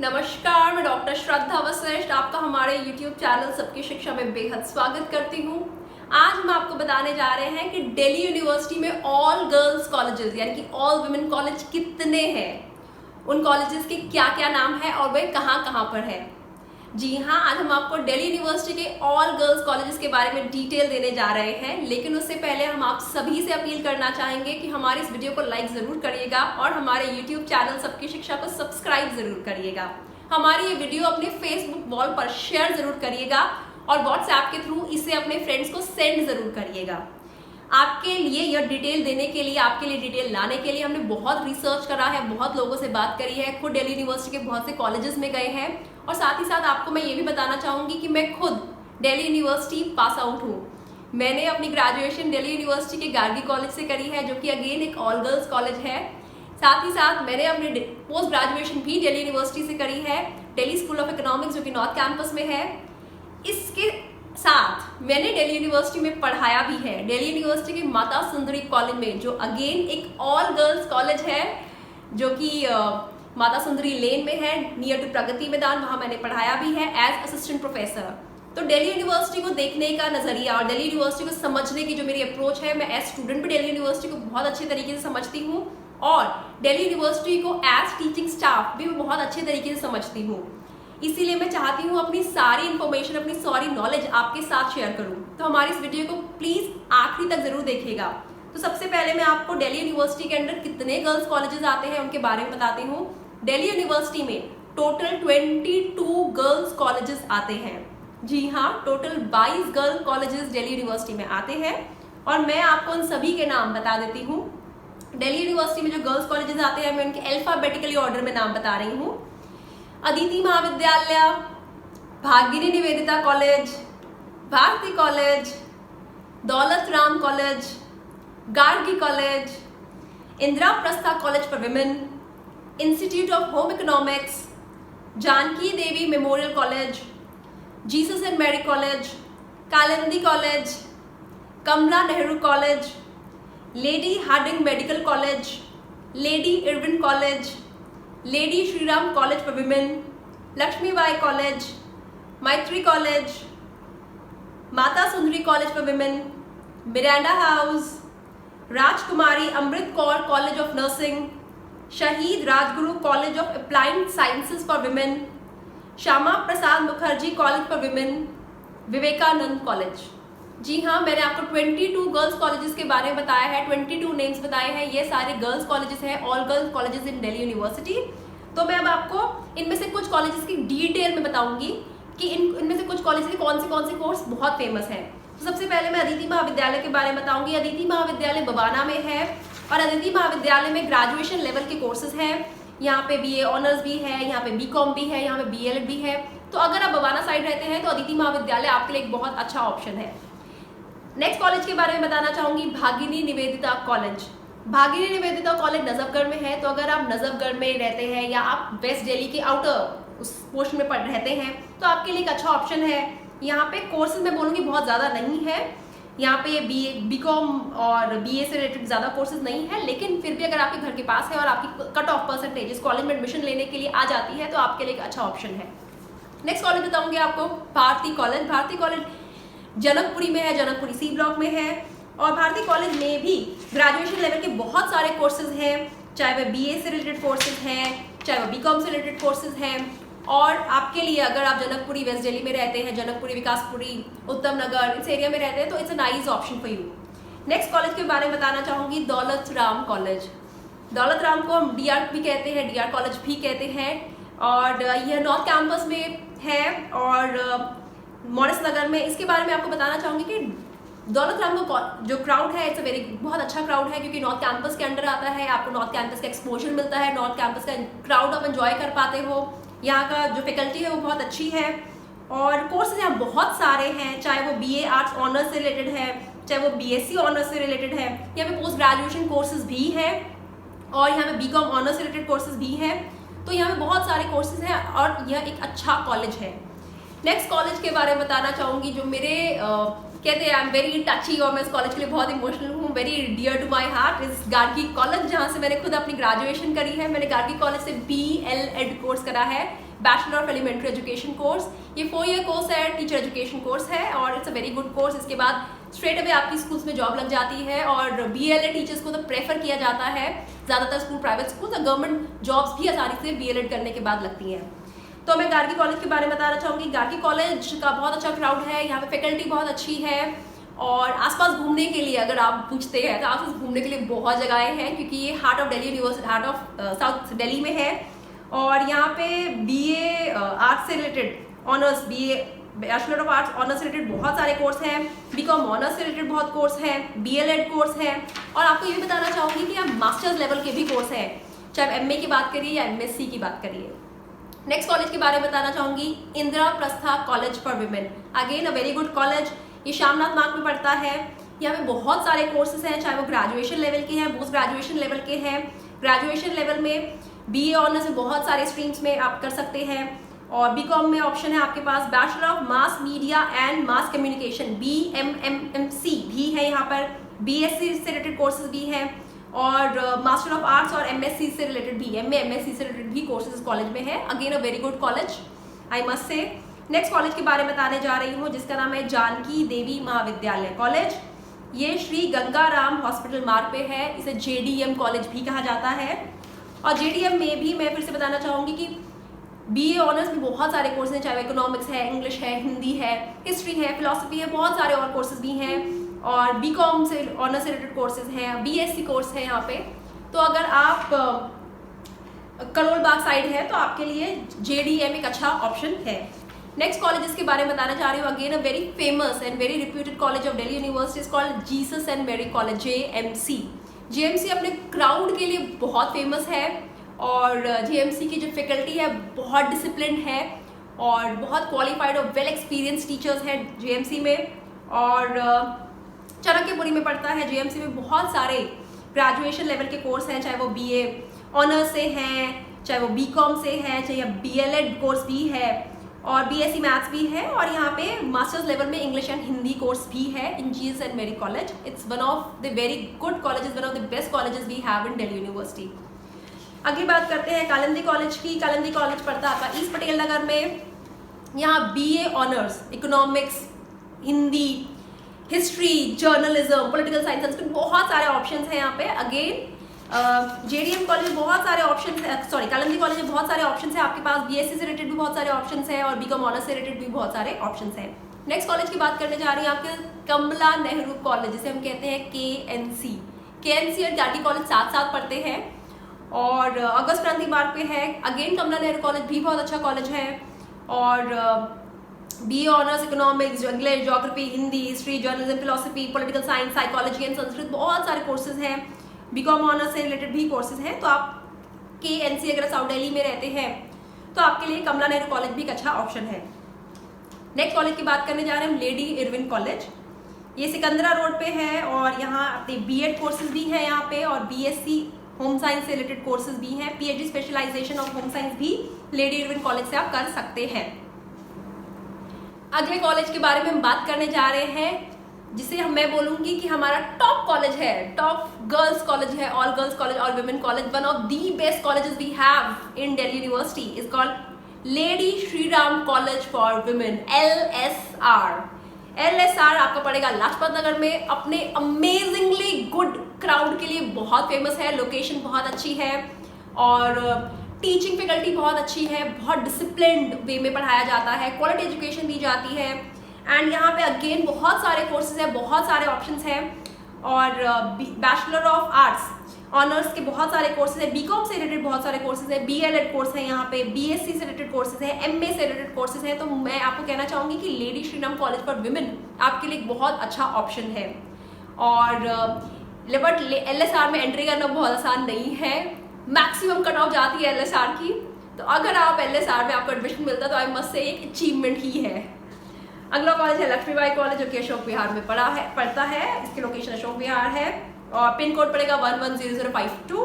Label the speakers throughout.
Speaker 1: नमस्कार, मैं डॉक्टर श्रद्धा वशिष्ठ आपका हमारे YouTube चैनल सबकी शिक्षा में बेहद स्वागत करती हूँ। आज हम आपको बताने जा रहे हैं कि दिल्ली यूनिवर्सिटी में ऑल गर्ल्स कॉलेजेस यानी कि ऑल वुमेन कॉलेज कितने हैं, उन कॉलेजेस के क्या क्या नाम है और वे कहाँ कहाँ पर है। जी हाँ, आज हम आपको दिल्ली यूनिवर्सिटी के ऑल गर्ल्स कॉलेजेस के बारे में डिटेल देने जा रहे हैं, लेकिन उससे पहले हम आप सभी से अपील करना चाहेंगे कि हमारे इस वीडियो को लाइक जरूर करिएगा और हमारे यूट्यूब चैनल सबकी शिक्षा को सब्सक्राइब जरूर करिएगा। हमारी ये वीडियो अपने फेसबुक वॉल पर शेयर जरूर करिएगा और व्हाट्सएप के थ्रू इसे अपने फ्रेंड्स को सेंड जरूर करिएगा। आपके लिए यह डिटेल देने के लिए, आपके लिए डिटेल लाने के लिए हमने बहुत रिसर्च करा है, बहुत लोगों से बात करी है, खुद दिल्ली यूनिवर्सिटी के बहुत से कॉलेजेस में गए हैं और साथ ही साथ आपको मैं ये भी बताना चाहूँगी कि मैं खुद दिल्ली यूनिवर्सिटी पास आउट हूँ। मैंने अपनी ग्रेजुएशन दिल्ली यूनिवर्सिटी के गार्गी कॉलेज से करी है, जो कि अगेन एक ऑल गर्ल्स कॉलेज है। साथ ही साथ मैंने अपनी पोस्ट ग्रेजुएशन भी दिल्ली यूनिवर्सिटी से करी है, दिल्ली स्कूल ऑफ इकोनॉमिक्स, जो कि नॉर्थ कैंपस में है। इसके साथ मैंने दिल्ली यूनिवर्सिटी में पढ़ाया भी है, दिल्ली यूनिवर्सिटी के माता सुंदरी कॉलेज में, जो अगेन एक ऑल गर्ल्स कॉलेज है, जो कि माता सुंदरी लेन में है, नियर टू प्रगति मैदान। वहां मैंने पढ़ाया भी है एज असिस्टेंट प्रोफेसर। तो दिल्ली यूनिवर्सिटी को देखने का नजरिया और दिल्ली यूनिवर्सिटी को समझने की जो मेरी अप्रोच है, मैं एज स्टूडेंट भी दिल्ली यूनिवर्सिटी को बहुत अच्छे तरीके से समझती हूँ और दिल्ली यूनिवर्सिटी को एज टीचिंग स्टाफ भी मैं बहुत अच्छे तरीके से समझती हूँ। इसीलिए मैं चाहती हूँ अपनी सारी इन्फॉर्मेशन, अपनी सारी नॉलेज आपके साथ शेयर करूँ। तो हमारी इस वीडियो को प्लीज आखिरी तक जरूर देखिएगा। तो सबसे पहले मैं आपको दिल्ली यूनिवर्सिटी के अंदर कितने गर्ल्स कॉलेजेस आते हैं उनके बारे में बताती हूँ। दिल्ली यूनिवर्सिटी में टोटल 22 गर्ल्स कॉलेजेस आते हैं। जी हाँ, total 22 girls colleges Delhi university में आते हैं और मैं आपको उन सभी के नाम बता देती हूँ। दिल्ली यूनिवर्सिटी में जो गर्ल्स कॉलेजेस आते हैं, मैं उनके अल्फाबेटिकली ऑर्डर में नाम बता रही हूँ। Aditi Mahavidyalaya, Bhagini Nivedita college, Bharati college, Daulat Ram college, Gargi college, Indira college for women, institute of home economics, Janki Devi memorial college, Jesus and Mary college, Kalindi college, Kamala Nehru college, Lady Hardinge medical college, Lady Irwin college, Lady Shriram college for women, Lakshmibai college, Maitreyi college, Mata Sundari college for women, Miranda House, Rajkumari Amrit Kaur college of nursing, Shaheed Rajguru college of applied sciences for women, Shyama Prasad Mukherjee college for women, Vivekananda college. जी हाँ, मैंने आपको 22 girls colleges के बारे में बताया है, 22 names बताए हैं। ये सारे गर्ल्स कॉलेजेस हैं, all girls colleges in Delhi university. तो मैं अब आपको इनमें से कुछ कॉलेजेस की डिटेल में बताऊंगी कि इनमें से कुछ कॉलेजेस के कौन से कोर्स बहुत फेमस हैं। तो सबसे पहले मैं अदिति महाविद्यालय के बारे में बताऊंगी। अदिति महाविद्यालय बवाना में है और अदिति महाविद्यालय में ग्रेजुएशन लेवल के कोर्सेज हैं। यहाँ पे BA ऑनर्स भी है, यहाँ पे BCom भी है, यहाँ पे BLed भी है। तो अगर आप बवाना साइड रहते हैं तो अदिति महाविद्यालय आपके लिए एक बहुत अच्छा ऑप्शन है। नेक्स्ट कॉलेज के बारे में बताना चाहूंगी, भागिनी निवेदिता कॉलेज। भागिनी निवेदिता कॉलेज नजफगढ़ में है। तो अगर आप नजफगढ़ में रहते हैं या आप वेस्ट दिल्ली के आउटर उस पोर्शन में रहते हैं तो आपके लिए एक अच्छा ऑप्शन है। यहाँ पे कोर्सेज मैं बोलूँगी बहुत ज़्यादा नहीं है, यहाँ पे BCom और BA से रिलेटेड ज़्यादा कोर्सेज नहीं है, लेकिन फिर भी अगर आपके घर के पास है और आपकी कट ऑफ परसेंटेज कॉलेज में एडमिशन लेने के लिए आ जाती है तो आपके लिए एक अच्छा ऑप्शन है। नेक्स्ट कॉलेज बताऊंगी आपको, भारती कॉलेज। भारती कॉलेज जनकपुरी में है, जनकपुरी C ब्लॉक में है और भारती कॉलेज में भी ग्रेजुएशन लेवल के बहुत सारे कोर्सेज हैं, चाहे वह BA से रिलेटेड कोर्सेज हैं, चाहे वह BCom से रिलेटेड कोर्सेज हैं। और आपके लिए अगर आप जनकपुरी वेस्ट दिल्ली में रहते हैं, जनकपुरी, विकासपुरी, उत्तम नगर, इस एरिया में रहते हैं तो it's a nice option for you. Next college के बारे में बताना चाहूँगी, दौलत राम कॉलेज। दौलत राम को हम DR भी कहते हैं, DR कॉलेज भी कहते हैं और यह नॉर्थ कैंपस में है और मॉरिस नगर में। इसके बारे में आपको बताना चाहूँगी कि दौलत राम का जो क्राउड है, इट्स अ बहुत अच्छा क्राउड है, क्योंकि नॉर्थ कैंपस के अंडर आता है। आपको नॉर्थ कैंपस का एक्सपोजर मिलता है, नॉर्थ कैंपस का क्राउड आप एंजॉय कर पाते हो। यहाँ का जो फैकल्टी है वो बहुत अच्छी है और कोर्सेज यहाँ बहुत सारे हैं, चाहे वो BA आर्ट्स ऑनर्स से रिलेटेड है, चाहे वो BSc ऑनर्स से रिलेटेड है। यहाँ पे पोस्ट ग्रेजुएशन कोर्सेज भी हैं और यहाँ पे BCom ऑनर्स से रिलेटेड कोर्सेज भी हैं। तो यहाँ पे बहुत सारे कोर्सेज हैं और यह एक अच्छा कॉलेज है। नेक्स्ट कॉलेज के बारे में बताना चाहूँगी, जो मेरे कहते हैं आई एम वेरी टची और मैं इस कॉलेज के लिए बहुत इमोशनल हूँ, very dear to my heart, इस गार्गी कॉलेज, जहाँ से मैंने खुद अपनी ग्रेजुएशन करी है। मैंने गार्गी कॉलेज से BLed कोर्स करा है, bachelor of elementary education course. ये 4 ईयर कोर्स है, टीचर एजुकेशन कोर्स है और it's a very good course. इसके बाद स्ट्रेट अवे आपकी स्कूल्स में जॉब लग जाती है और BLED टीचर्स को तो प्रेफर किया जाता है। ज़्यादातर स्कूल प्राइवेट स्कूल और गवर्नमेंट जॉब्स भी आसानी से BLED करने के बाद लगती हैं। तो मैं गार्गी कॉलेज के बारे में बताना चाहूँगी। गार्गी कॉलेज का बहुत अच्छा क्राउड है, यहाँ पे फैकल्टी बहुत अच्छी है और आसपास घूमने के लिए अगर आप पूछते हैं तो आसपास घूमने के लिए बहुत जगहें हैं, क्योंकि ये heart of Delhi university, heart of south Delhi में है। और यहाँ पे BA आर्ट्स से related honours, BA bachelor of arts honours से रिलेटेड बहुत सारे कोर्स हैं, BCom ऑनर्स से रिलेटेड बहुत कोर्स हैं, BLED कोर्स है। और आपको ये भी बताना चाहूँगी कि आप मास्टर्स लेवल के भी कोर्स हैं, चाहे MA की बात करिए या MSc की बात करिए। नेक्स्ट कॉलेज के बारे में बताना चाहूँगी, Indira college for women. Again a very good college, ये शामनाथ मार्ग में पड़ता है। यहाँ पे बहुत सारे कोर्सेज हैं, चाहे वो ग्रेजुएशन लेवल के हैं, पोस्ट ग्रेजुएशन लेवल के हैं। ग्रेजुएशन लेवल में BA ऑनर्स में बहुत सारे स्ट्रीम्स में आप कर सकते हैं और BCom में ऑप्शन है आपके पास bachelor of mass media and mass communication, BMMC भी है यहाँ पर। BSc से रिलेटेड कोर्सेज भी हैं और मास्टर ऑफ आर्ट्स और MSc से रिलेटेड भी, MA MSc से रिलेटेड भी कोर्सेज कॉलेज में है। Again a very good college I must say. Next college के बारे में बताने जा रही हूँ जिसका नाम है जानकी देवी महाविद्यालय कॉलेज। ये श्री गंगाराम हॉस्पिटल मार्ग पे है, इसे JDM कॉलेज भी कहा जाता है। और JDM में भी मैं फिर से बताना चाहूँगी कि BA ऑनर्स में बहुत सारे कोर्स हैं, चाहे इकोनॉमिक्स है, इंग्लिश है, हिंदी है, हिस्ट्री है, फिलोसफी है, बहुत सारे और कोर्सेज भी हैं। और BCom से ऑनर्स से रिलेटेड कोर्सेज हैं, BSc कोर्स है यहाँ पे। तो अगर आप करोल बाग साइड है तो आपके लिए JDM एक अच्छा ऑप्शन है। नेक्स्ट कॉलेज के बारे में बताना चाह रही हूँ, again a very famous and very reputed college of Delhi university is called Jesus and Mary college, JMC अपने क्राउड के लिए बहुत फेमस है और JMC की जो फैकल्टी है बहुत डिसिप्लिन है और बहुत क्वालिफाइड और वेल एक्सपीरियंस टीचर्स हैं JMC में। और चाणक्यपुरी में पड़ता है। JMC में बहुत सारे ग्रेजुएशन लेवल के कोर्स हैं, चाहे वो BA ऑनर्स से हैं, चाहे वो BCom से हैं, चाहे BLED कोर्स भी है और BSc मैथ्स भी है। और यहाँ पे मास्टर्स लेवल में इंग्लिश एंड हिंदी कोर्स भी है in Jesus and Mary College. It's one of the very good colleges, one of the best colleges we have in Delhi University. अगली बात करते हैं कालिंदी कॉलेज की। कालिंदी कॉलेज पड़ता है आपका ईस्ट पटेल नगर में। यहाँ BA honours economics, Hindi, history, journalism, political science, Sanskrit, बहुत सारे ऑप्शंस हैं यहाँ पे। अगेन JDM कॉलेज में बहुत सारे ऑप्शन है, सॉरी कालिंदी कॉलेज में बहुत सारे ऑप्शन है आपके पास। BSc से रिलेटेड भी बहुत सारे ऑप्शन हैं और BCom ऑनर्स से रिलेटेड भी बहुत सारे ऑप्शन हैं। नेक्स्ट कॉलेज की बात करने जा रही हैं आपके कमला नेहरू कॉलेज, जिसे हम कहते हैं KNC और गार्गी कॉलेज साथ साथ पढ़ते हैं और अगस्त क्रांति मार्ग पे है। अगेन कमला नेहरू कॉलेज भी बहुत अच्छा कॉलेज है और BA honours economics, English, geography, Hindi, history, journalism, philosophy, political science, psychology and Sanskrit, बहुत सारे कोर्सेज हैं। BCom ऑनर्स से रिलेटेड भी कोर्सेज हैं। तो आप KNC अगर साउथ दिल्ली में रहते हैं तो आपके लिए कमला नेहरू कॉलेज भी एक अच्छा ऑप्शन है। नेक्स्ट कॉलेज की बात करने जा रहे हैं हम, लेडी इरविन कॉलेज। ये सिकंदरा रोड पे है और यहाँ अपने BEd कोर्सेज भी हैं यहाँ पे और BSc होम साइंस से रिलेटेड कोर्सेज भी हैं। PhD specialisation of home science भी लेडी इरविन कॉलेज से आप कर सकते हैं। अगले कॉलेज के बारे में हम बात करने जा रहे हैं जिसे मैं बोलूंगी कि हमारा टॉप कॉलेज है, टॉप गर्ल्स कॉलेज है, all girls college, all women college, one of the best colleges we have in Delhi university is called lady Shri Ram college for women, LSR आपका पड़ेगा लाजपत नगर में। अपने अमेजिंगली गुड क्राउड के लिए बहुत फेमस है, लोकेशन बहुत अच्छी है और टीचिंग फैकल्टी बहुत अच्छी है, बहुत डिसिप्लिन्ड वे में पढ़ाया जाता है, क्वालिटी एजुकेशन दी जाती है एंड यहाँ पे अगेन बहुत सारे कोर्सेज हैं, बहुत सारे ऑप्शंस हैं और बैचलर ऑफ आर्ट्स ऑनर्स के बहुत सारे कोर्सेज हैं, BCom से रिलेटेड बहुत सारे कोर्सेज हैं, BLED कोर्स है यहाँ पे, BSc से रिलेटेड कोर्सेज हैं, MA से रिलेटेड कोर्सेज हैं। तो मैं आपको कहना चाहूँगी कि lady Shri Ram college for women आपके लिए एक बहुत अच्छा ऑप्शन है और बट LSR में एंट्री करना बहुत आसान नहीं है, मैक्सिमम कट ऑफ जाती है LSR की। तो अगर आप LSR में आपको एडमिशन मिलता है तो आई मस्ट से एक अचीवमेंट ही है। अगला कॉलेज है लक्ष्मीबाई कॉलेज जो कि अशोक विहार में पड़ता है। इसकी लोकेशन अशोक विहार है और पिन कोड पड़ेगा 110052।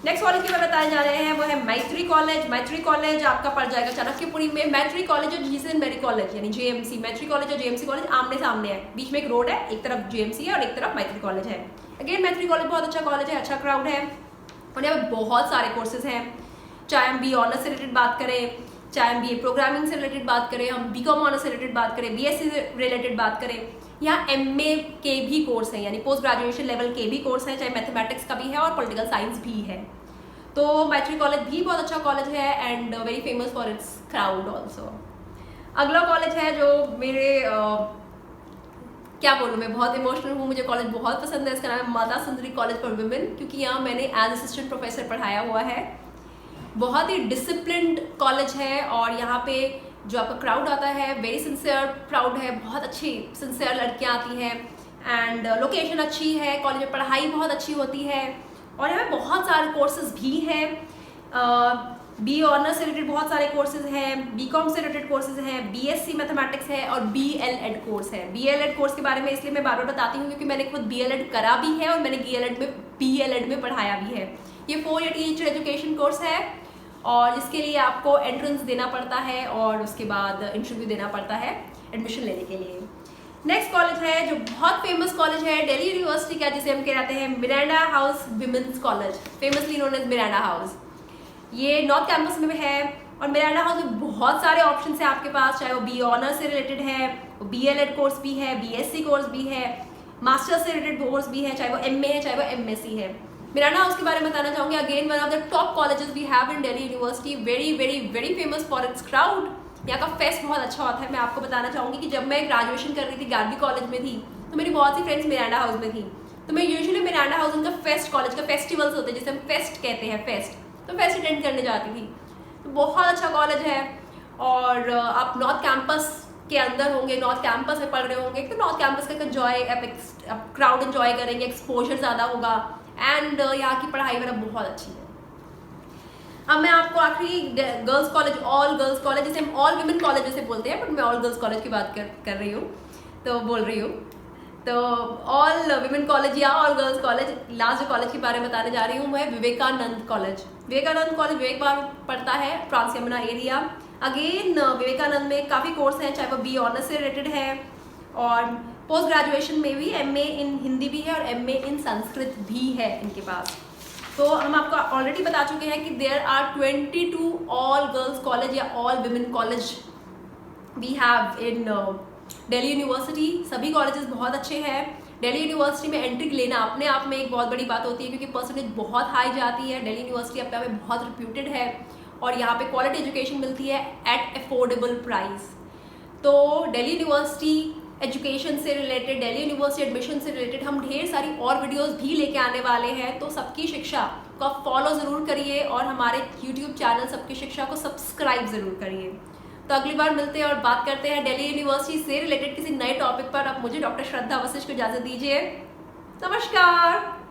Speaker 1: नेक्स्ट कॉलेज की मैं बताए जा रहे हैं वो है मैत्री कॉलेज। मैत्री कॉलेज आपका पड़ जाएगा चाणक्यपुरी में। मैत्री कॉलेज और जीएस एंड मेरी कॉलेज यानी JMC, मैत्री कॉलेज और JMC कॉलेज आमने सामने है, बीच में एक रोड है, एक तरफ JMC है और एक तरफ मैत्री कॉलेज है। अगेन मैत्री कॉलेज बहुत अच्छा कॉलेज है, अच्छा क्राउड है और यहाँ पे बहुत सारे कोर्सेज हैं, चाहे हम BA ऑनर्स से रिलेटेड बात करें, चाहे हम बीए प्रोग्रामिंग से रिलेटेड बात करें, हम बीकॉम ऑनर्स से रिलेटेड बात करें, बीएससी से रिलेटेड बात करें, या एमए के भी कोर्स हैं, यानी पोस्ट ग्रेजुएशन लेवल के भी कोर्स हैं, चाहे मैथमेटिक्स का भी है और पॉलिटिकल साइंस भी है। तो मैट्रिक कॉलेज भी बहुत अच्छा कॉलेज है and very famous for its crowd also. अगला कॉलेज है जो मेरे क्या बोलूँ, मैं बहुत इमोशनल हूँ, मुझे कॉलेज बहुत पसंद है। इसका नाम है माता सुंदरी कॉलेज फॉर वुमेन, क्योंकि यहाँ मैंने एज असिस्टेंट प्रोफेसर पढ़ाया हुआ है। बहुत ही डिसिप्लिन्ड कॉलेज है और यहाँ पे जो आपका क्राउड आता है वेरी सिंसियर क्राउड है, बहुत अच्छी सिंसियर लड़कियाँ आती हैं एंड लोकेशन अच्छी है, कॉलेज में पढ़ाई बहुत अच्छी होती है और यहाँ पे बहुत सारे कोर्सेज भी हैं। बी ऑनर्स से रिलेटेड बहुत सारे कोर्सेज हैं, बीकॉम से रिलेटेड कोर्सेज हैं, बीएससी मैथमेटिक्स है और बीएलएड कोर्स है। बीएलएड कोर्स के बारे में इसलिए मैं बार बार बताती हूँ क्योंकि मैंने खुद बीएलएड करा भी है और मैंने बीएलएड में पढ़ाया भी है। ये 4 ईयर टीचर एजुकेशन कोर्स है और इसके लिए आपको एंट्रेंस देना पड़ता है और उसके बाद इंटरव्यू देना पड़ता है एडमिशन लेने के लिए। नेक्स्ट कॉलेज है जो बहुत फेमस कॉलेज है दिल्ली यूनिवर्सिटी का, जिसे हम कहते हैं Miranda house women's college, famously known as Miranda house. ये नॉर्थ कैंपस में है और मिरांडा हाउस में बहुत सारे ऑप्शन है आपके पास, चाहे वो बी ऑनर्स से रिलेटेड है, वो बीएलएड कोर्स भी है, बीएससी कोर्स भी है, मास्टर्स से रिलेटेड कोर्स भी है, चाहे वो एमए है चाहे वो एमएससी है। मिरांडा हाउस के बारे में बताना चाहूँगी, again one of the top colleges we have in Delhi university, very very very famous for its crowd. यहाँ का फेस्ट बहुत अच्छा होता है। मैं आपको बताना चाहूँगी कि जब मैं ग्रेजुएशन कर रही थी गार्गी कॉलेज में थी तो मेरी बहुत सी फ्रेंड्स मिरांडा हाउस में थी, तो मैं यूजुअली मिरांडा हाउस उनका फेस्ट, कॉलेज का फेस्टिवल्स होते हैं जिसे हम फेस्ट कहते हैं, फेस्ट, तो फेस्ट अटेंड करने जाती थी। तो बहुत अच्छा कॉलेज है और आप नॉर्थ कैंपस के अंदर होंगे, नॉर्थ कैंपस में पढ़ रहे होंगे तो नॉर्थ कैंपस का एंजॉय, आप क्राउड एंजॉय करेंगे, एक्सपोजर ज़्यादा होगा एंड यहाँ की पढ़ाई वगैरह बहुत अच्छी है। अब मैं आपको आखिरी girls college, all girls college, जिसे हम ऑल विमेन कॉलेज जैसे बोलते हैं, बट मैं ऑल गर्ल्स कॉलेज की बात कर रही हूँ, तो बोल रही हूँ। तो ऑल विमेन कॉलेज या ऑल गर्ल्स कॉलेज, लास्ट जो कॉलेज के बारे में बताने जा रही हूँ मैं विवेकानंद कॉलेज। विवेकानंद कॉलेज विवेक बाग पड़ता है, trans Yamuna area. Again Vivekananda में काफ़ी कोर्स हैं, चाहे वो बी ऑनर्स से रिलेटेड है और पोस्ट ग्रेजुएशन में भी एमए इन हिंदी भी है और एमए इन संस्कृत भी है इनके पास। तो हम आपको ऑलरेडी बता चुके हैं कि there are 22 all girls college या all women college we have in Delhi university. सभी कॉलेजेस बहुत अच्छे हैं। दिल्ली यूनिवर्सिटी में एंट्री लेना अपने आप में एक बहुत बड़ी बात होती है क्योंकि परसेंटेज बहुत हाई जाती है। दिल्ली यूनिवर्सिटी अपने आप में बहुत रिप्यूटेड है और यहाँ पे क्वालिटी एजुकेशन मिलती है एट अफोर्डेबल प्राइस। तो दिल्ली यूनिवर्सिटी एजुकेशन से रिलेटेड, दिल्ली यूनिवर्सिटी एडमिशन से रिलेटेड हम ढेर सारी और वीडियोस भी लेके आने वाले हैं, तो सबकी शिक्षा को आप फॉलो ज़रूर करिए और हमारे यूट्यूब चैनल सबकी शिक्षा को सब्सक्राइब ज़रूर करिए। तो अगली बार मिलते हैं और बात करते हैं दिल्ली यूनिवर्सिटी से रिलेटेड किसी नए टॉपिक पर। अब मुझे डॉक्टर श्रद्धा वशिष्ठ को इजाज़त दीजिए। नमस्कार।